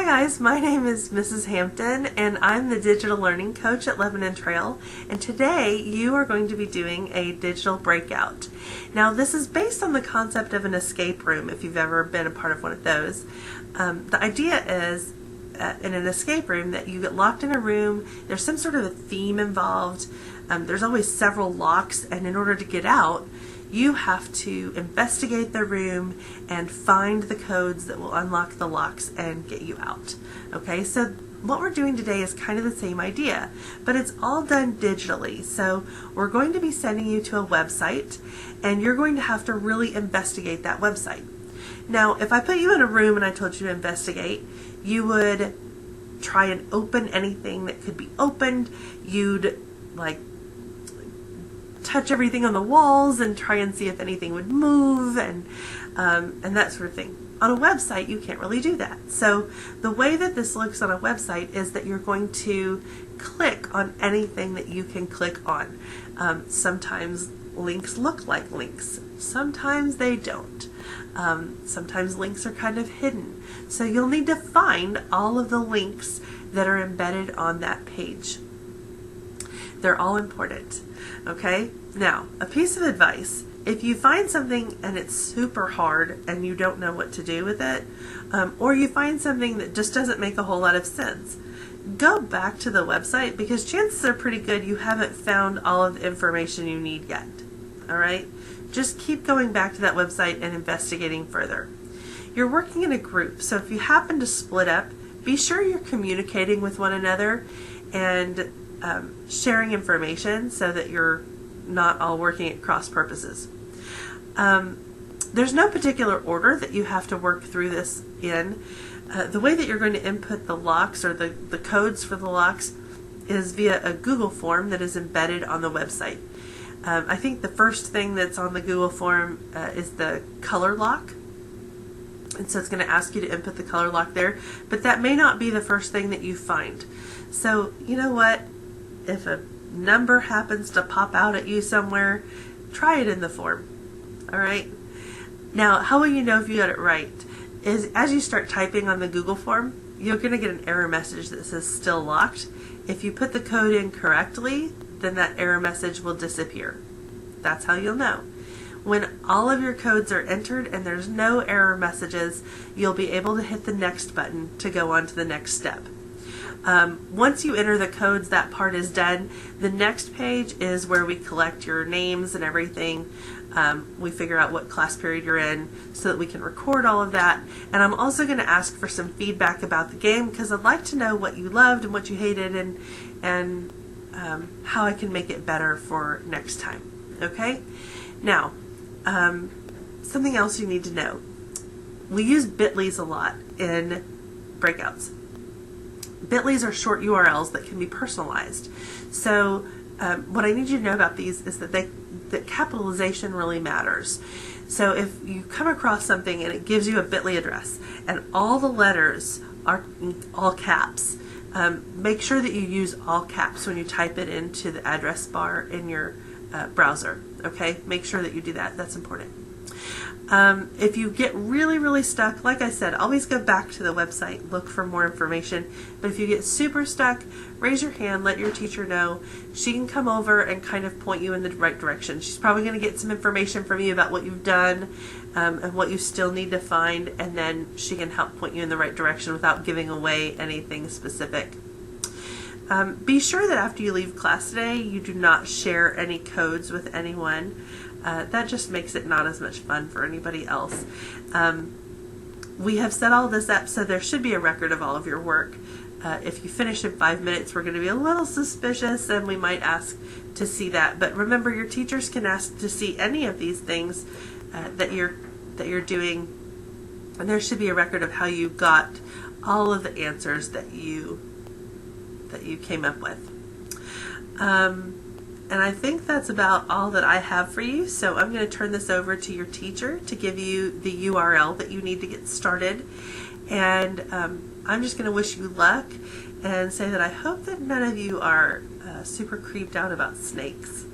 Hi guys, my name is Mrs. Hampton and I'm the Digital Learning Coach at Lebanon Trail, and today you are going to be doing a digital breakout. Now this is based on the concept of an escape room, if you've ever been a part of one of those. The idea is in an escape room that you get locked in a room, there's some sort of a theme involved, there's always several locks, and in order to get out you have to investigate the room and find the codes that will unlock the locks and get you out. Okay, so what we're doing today is kind of the same idea, but it's all done digitally. So we're going to be sending you to a website and you're going to have to really investigate that website. Now, if I put you in a room and I told you to investigate, you would try and open anything that could be opened. You'd touch everything on the walls and try and see if anything would move and that sort of thing. On a website, you can't really do that. So the way that this looks on a website is that you're going to click on anything that you can click on. Sometimes links look like links. Sometimes they don't. Sometimes links are kind of hidden. So you'll need to find all of the links that are embedded on that page. They're all important. Okay? Now, a piece of advice. If you find something and it's super hard and you don't know what to do with it, or you find something that just doesn't make a whole lot of sense, go back to the website because chances are pretty good you haven't found all of the information you need yet. Alright? Just keep going back to that website and investigating further. You're working in a group, so if you happen to split up, be sure you're communicating with one another and sharing information so that you're not all working at cross purposes. There's no particular order that you have to work through this in. The way that you're going to input the locks or the codes for the locks is via a Google form that is embedded on the website. I think the first thing that's on the Google form is the color lock. And so it's going to ask you to input the color lock there, but that may not be the first thing that you find. So you know what? If a number happens to pop out at you somewhere, try it in the form. Alright? Now, how will you know if you got it right? Is as you start typing on the Google form, you're going to get an error message that says still locked. If you put the code in correctly, then that error message will disappear. That's how you'll know. When all of your codes are entered and there's no error messages, you'll be able to hit the next button to go on to the next step. Once you enter the codes, that part is done. The next page is where we collect your names and everything. We figure out what class period you're in so that we can record all of that. And I'm also going to ask for some feedback about the game because I'd like to know what you loved and what you hated and how I can make it better for next time. Okay? Now, something else you need to know. We use bit.lys a lot in breakouts. Bit.lys are short URLs that can be personalized. So what I need you to know about these is that capitalization really matters. So if you come across something and it gives you a bit.ly address and all the letters are all caps, make sure that you use all caps when you type it into the address bar in your browser. Okay? Make sure that you do that. That's important. If you get really stuck, like I said, always go back to the website, look for more information. But if you get super stuck, raise your hand, let your teacher know. She can come over and kind of point you in the right direction. She's probably going to get some information from you about what you've done and what you still need to find, and then she can help point you in the right direction without giving away anything specific. Be sure that after you leave class today, you do not share any codes with anyone. That just makes it not as much fun for anybody else. We have set all this up so there should be a record of all of your work. If you finish in 5 minutes, we're going to be a little suspicious and we might ask to see that. But remember, your teachers can ask to see any of these things that you're doing, and there should be a record of how you got all of the answers that you came up with. And I think that's about all that I have for you. So I'm going to turn this over to your teacher to give you the URL that you need to get started. And I'm just going to wish you luck and say that I hope that none of you are super creeped out about snakes.